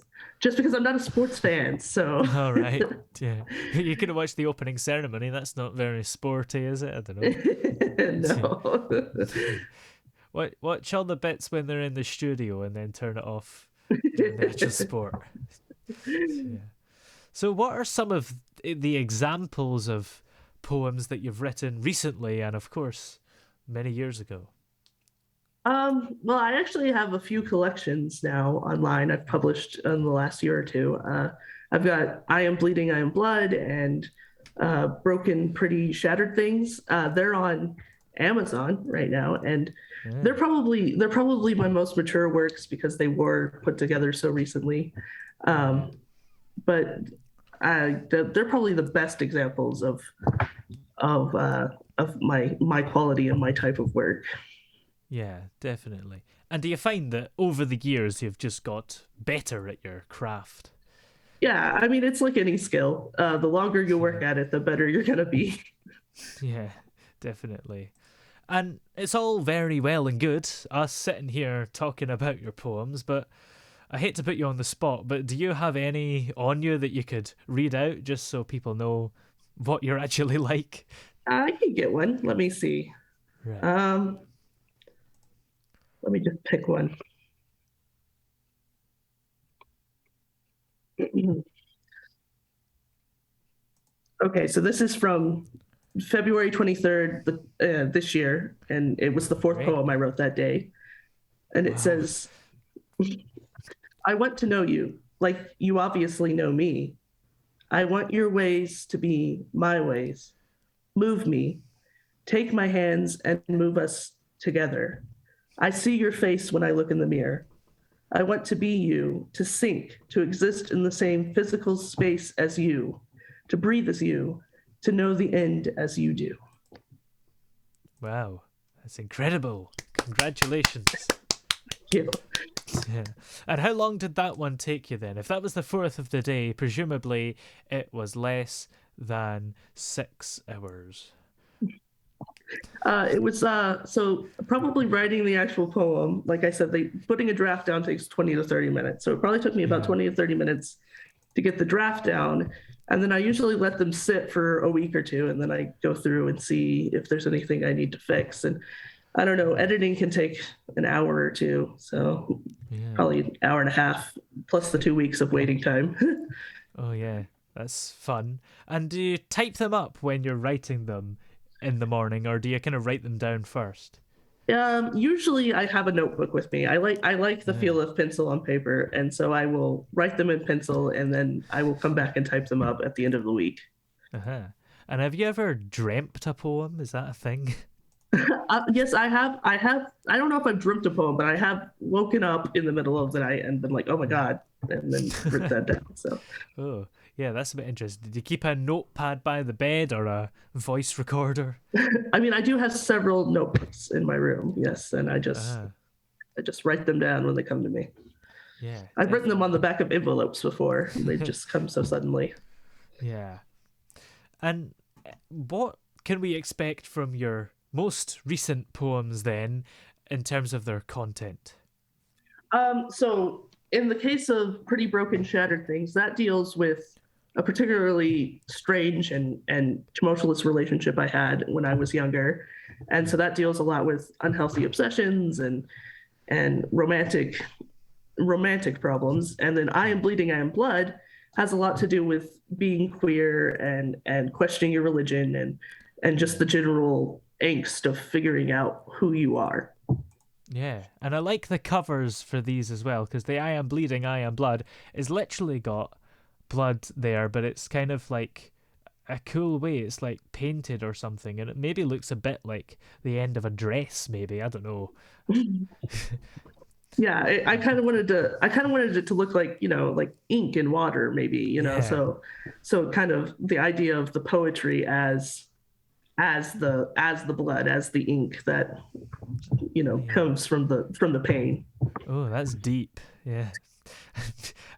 S2: I'm not a sports fan. So
S1: All right. Yeah. You could have watched the opening ceremony. That's not very sporty, is it? I don't know.
S2: no.
S1: Watch all the bits when they're in the studio and then turn it off during the actual sport. Yeah. So, what are some of the examples of poems that you've written recently and, of course, many years ago?
S2: Well, I actually have a few collections now online I've published in the last year or two. I've got I Am Bleeding, I Am Blood, and Broken, Pretty, Shattered Things. They're on Amazon right now, and
S1: Yeah.
S2: they're probably my most mature works because they were put together so recently.
S1: Yeah.
S2: Um, but they're probably the best examples of my quality and my type of work.
S1: Yeah, definitely. And do you find that over the years you've just got better at your craft?
S2: Yeah, I mean, it's like any skill. The longer you
S1: Yeah.
S2: work at it, the better you're gonna be.
S1: Yeah, definitely. And it's all very well and good, us sitting here talking about your poems, but I hate to put you on the spot, but do you have any on you that you could read out just so people know what you're actually like?
S2: I can get one. Let me see.
S1: Right.
S2: Um, Let me just pick one. Okay, so this is from February 23rd this year, and it was the fourth
S1: Great.
S2: poem I wrote that day. And it
S1: Wow.
S2: says, I want to know you, like you obviously know me. I want your ways to be my ways. Move me, take my hands and move us together. I see your face when I look in the mirror. I want to be you, to sink, to exist in the same physical space as you, to breathe as you, to know the end as you do.
S1: Wow. That's incredible. Congratulations.
S2: You.
S1: Yeah. And how long did that one take you then? If that was the fourth of the day, presumably it was less than 6 hours.
S2: It was so probably writing the actual poem. Like I said, putting a draft down takes 20 to 30 minutes. So it probably took me about
S1: Yeah.
S2: 20 to 30 minutes to get the draft down. And then I usually let them sit for a week or two, and then I go through and see if there's anything I need to fix. And I don't know, editing can take an hour or two. So
S1: Yeah.
S2: probably an hour and a half plus the 2 weeks of waiting time.
S1: Oh, yeah. That's fun. And do you type them up when you're writing them in the morning, or do you kind of write them down first?
S2: Usually I have a notebook with me. I like the
S1: Yeah.
S2: feel of pencil on paper, and so I will write them in pencil, and then I will come back and type them up at the end of the week.
S1: Uh-huh. And have you ever dreamt a poem? Is that a thing?
S2: Yes, I have. I have. I don't know if I've dreamt a poem, but I have woken up in the middle of the night and been like, "Oh my god," and then written that down. So
S1: Oh, Yeah, that's a bit interesting. Did you keep a notepad by the bed or a voice recorder?
S2: I mean, I do have several notebooks in my room, yes, and
S1: Uh,
S2: I just write them down when they come to me.
S1: yeah,
S2: I've written them on the
S1: definitely.
S2: back of envelopes before, and they just come so suddenly.
S1: Yeah. And what can we expect from your most recent poems then in terms of their content?
S2: So in the case of Pretty Broken Shattered Things, that deals with a particularly strange and tumultuous relationship I had when I was younger. And so
S1: Yeah.
S2: that deals a lot with unhealthy obsessions and romantic problems. And then I Am Bleeding, I Am Blood has a lot to do with being queer and questioning your religion and just the general angst of figuring out who you are.
S1: Yeah, and I like the covers for these as well because the I Am Bleeding, I Am Blood is literally got blood there, but it's kind of like a cool way. It's like painted or something, and it maybe looks a bit like the end of a dress, maybe. I don't know.
S2: Yeah, I kind of wanted it to look like, like ink and water, maybe,
S1: Yeah,
S2: so kind of the idea of the poetry as the blood, as the ink that,
S1: yeah.
S2: comes from the pain.
S1: Oh, that's deep. Yeah.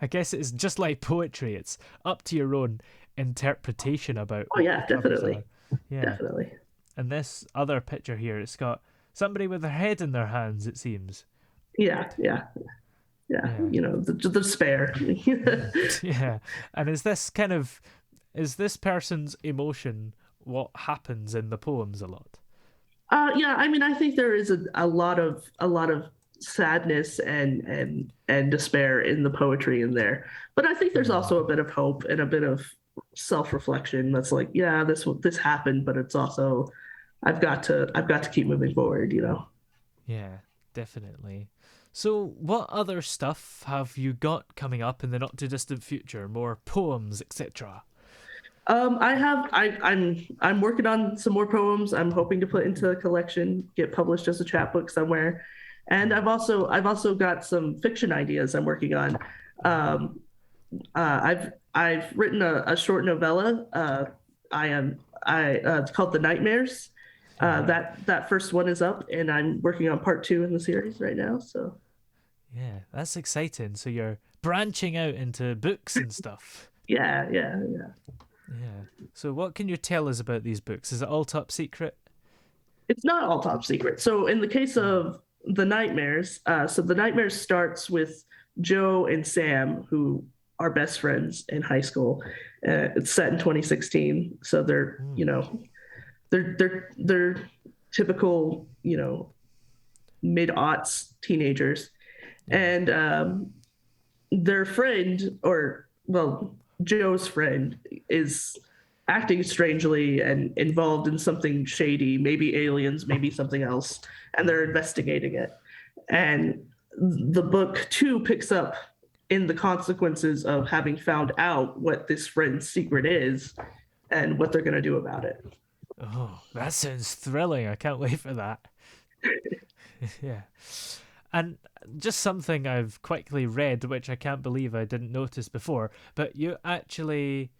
S1: I guess it's just like poetry. It's up to your own interpretation about
S2: Oh
S1: what the
S2: yeah,
S1: covers are.
S2: definitely.
S1: Yeah.
S2: Definitely.
S1: And this other picture here, it's got somebody with their head in their hands, it seems.
S2: Yeah, yeah, yeah.
S1: Yeah.
S2: The despair.
S1: Yeah. And is this person's emotion what happens in the poems a lot?
S2: Yeah, I mean, I think there is a lot of sadness and despair in the poetry in there, but I think there's
S1: Mm.
S2: also a bit of hope and a bit of self-reflection. That's like, yeah, this happened, but it's also I've got to keep moving forward.
S1: Yeah, definitely. So, what other stuff have you got coming up in the not too distant future? More poems, etc.
S2: I'm working on some more poems. I'm hoping to put into a collection, get published as a chapbook somewhere, and
S1: Yeah.
S2: I've also got some fiction ideas I'm working on.
S1: Oh.
S2: Um, I've written a short novella. It's called The Nightmares.
S1: Yeah.
S2: That first one is up, and I'm working on part two in the series right now. So
S1: Yeah, that's exciting. So you're branching out into books and stuff.
S2: yeah.
S1: Yeah. So what can you tell us about these books? Is it all top secret?
S2: It's not all top secret. So in the case
S1: Mm.
S2: of The Nightmares, so The Nightmares starts with Joe and Sam, who are best friends in high school. It's set in 2016, so they're
S1: Mm.
S2: you know they're typical, mid aughts teenagers,
S1: Yeah.
S2: and their friend, or well, Joe's friend, is acting strangely and involved in something shady, maybe aliens, maybe something else, and they're investigating it. And the book two picks up in the consequences of having found out what this friend's secret is and what they're going to do about it.
S1: Oh, that sounds thrilling. I can't wait for that. Yeah. And just something I've quickly read, which I can't believe I didn't notice before, but you actually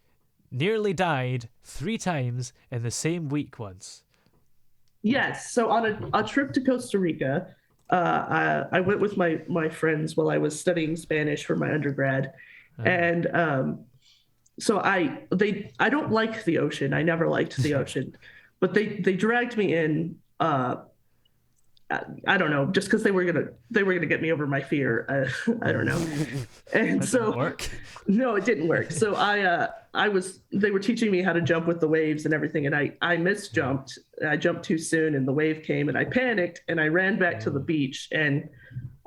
S1: nearly died 3 times in the same week once.
S2: Yes. So on a trip to Costa Rica, I went with my friends while I was studying Spanish for my undergrad,
S1: Oh.
S2: and so I don't like the ocean. I never liked the ocean, but they dragged me in. I don't know, just because they were gonna get me over my fear. I don't know, and
S1: That didn't
S2: so
S1: work.
S2: no, it didn't work. So they were teaching me how to jump with the waves and everything, and I
S1: Yeah.
S2: misjumped. I jumped too soon, and the wave came, and I panicked, and I ran back to the
S1: Oh.
S2: beach, and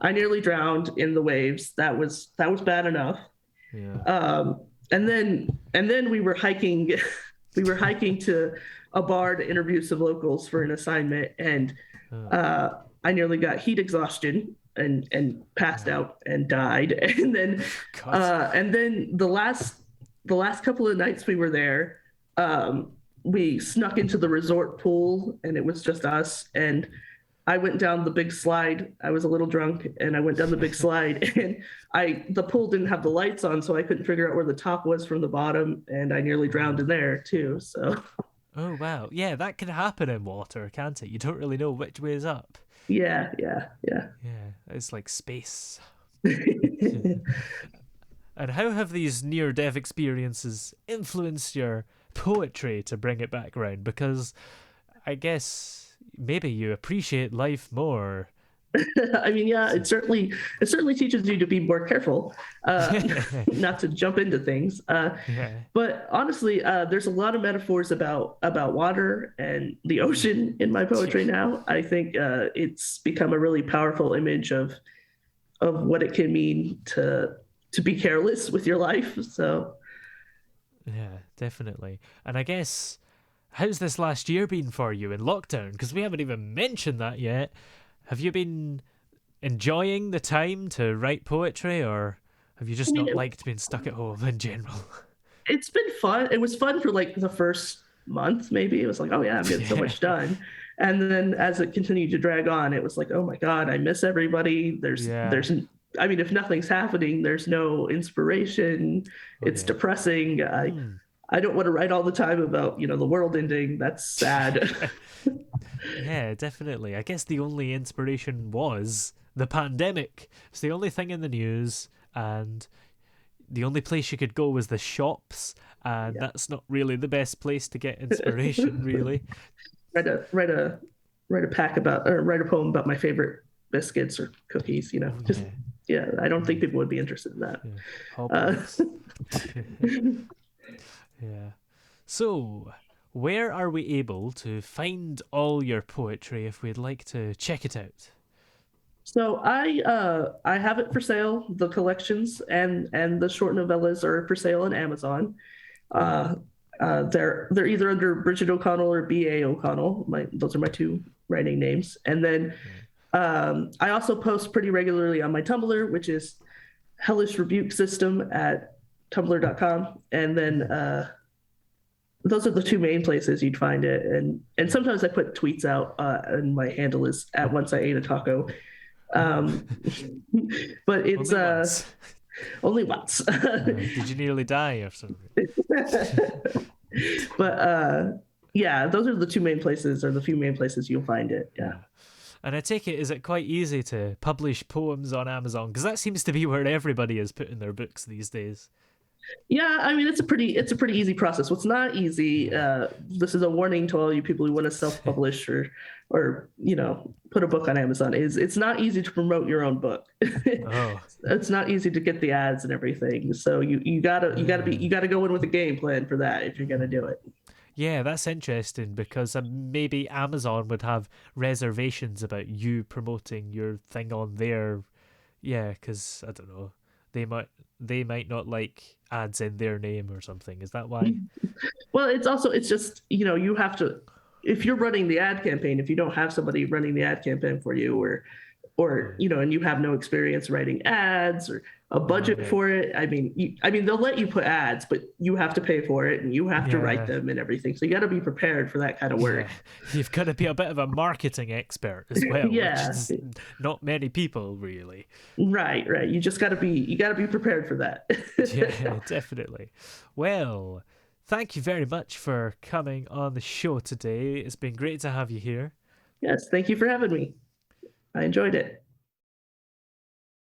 S2: I nearly drowned in the waves. That was bad enough.
S1: Yeah.
S2: And then we were hiking, we were hiking to a bar to interview some locals for an assignment, and
S1: Oh.
S2: uh, I nearly got heat exhaustion and passed
S1: Oh.
S2: out and died.
S1: God.
S2: And then the last couple of nights we were there, we snuck into the resort pool, and it was just us. And I went down the big slide. I was a little drunk and I went down the big slide and the pool didn't have the lights on, so I couldn't figure out where the top was from the bottom, and I nearly drowned in
S1: Oh.
S2: there too. So
S1: Oh wow. Yeah, that can happen in water, can't it? You don't really know which way is up.
S2: yeah, yeah, yeah.
S1: Yeah, it's like space. And how have these near death experiences influenced your poetry, to bring it back around? Because I guess maybe you appreciate life more.
S2: I mean, yeah, it certainly teaches you to be more careful, not to jump into things.
S1: Yeah.
S2: But honestly, there's a lot of metaphors about water and the ocean in my poetry now. I think it's become a really powerful image of what it can mean to be careless with your life. So
S1: Yeah, definitely. And I guess, how's this last year been for you in lockdown? Because we haven't even mentioned that yet. Have you been enjoying the time to write poetry, or have you
S2: I
S1: just
S2: mean,
S1: not liked being stuck at home in general?
S2: it's been fun. It was fun for like the first month, maybe. It was like, oh yeah, I'm getting so
S1: Yeah.
S2: much done. And then as it continued to drag on, it was like, oh my God, I miss everybody.
S1: Yeah.
S2: I mean, if nothing's happening, there's no inspiration.
S1: Oh,
S2: It's
S1: yeah.
S2: depressing.
S1: Hmm.
S2: I don't want to write all the time about, the world ending. That's sad.
S1: Yeah, definitely. I guess the only inspiration was the pandemic. It's the only thing in the news, and the only place you could go was the shops, and
S2: Yeah.
S1: that's not really the best place to get inspiration, really.
S2: Write a pack about or write a poem about my favorite biscuits or cookies.
S1: Oh,
S2: Just
S1: yeah.
S2: yeah. I don't think
S1: Mm,
S2: people would be interested in that.
S1: yeah.
S2: Uh,
S1: Hogwarts. Yeah. So, where are we able to find all your poetry if we'd like to check it out?
S2: so I have it for sale. The collections and the short novellas are for sale on Amazon.
S1: Oh,
S2: Uh, they're either under Bridget O'Connell or B.A. O'Connell. Those are my two writing names. And then
S1: yeah.
S2: I also post pretty regularly on my Tumblr, which is hellish rebuke system at tumblr.com. And then those are the two main places you'd find it. And sometimes I put tweets out, and my handle is at once I ate a taco. Um, but it's
S1: Only once.
S2: only once.
S1: Did you nearly die or something?
S2: But yeah, those are the two main places, or the few main places you'll find it. Yeah.
S1: Yeah. And I take it, is it quite easy to publish poems on Amazon? Because that seems to be where everybody is putting their books these days.
S2: Yeah, I mean it's a pretty easy process. What's not easy,
S1: Yeah.
S2: this is a warning to all you people who want to self-publish or put a book on Amazon, is it's not easy to promote your own book.
S1: Oh.
S2: It's not easy to get the ads and everything. So you gotta go in with a game plan for that if you're gonna do it.
S1: Yeah, that's interesting because maybe Amazon would have reservations about you promoting your thing on their. Yeah, because I don't know, they might not like ads in their name or something. Is that why?
S2: Well, it's just, you have to, if you're running the ad campaign, if you don't have somebody running the ad campaign for you, or
S1: Oh,
S2: and you have no experience writing ads or a
S1: oh
S2: budget
S1: yeah,
S2: for it. I mean they'll let you put ads, but you have to pay for it and you have to write
S1: yeah,
S2: them and everything. So you got to be prepared for that kind of
S1: yeah.
S2: work.
S1: You've got to be a bit of a marketing expert as well, which
S2: Yeah.
S1: is not many people really.
S2: Right. You got to be prepared for that.
S1: Yeah, definitely. Well, thank you very much for coming on the show today. It's been great to have you here.
S2: Yes, thank you for having me. I enjoyed it.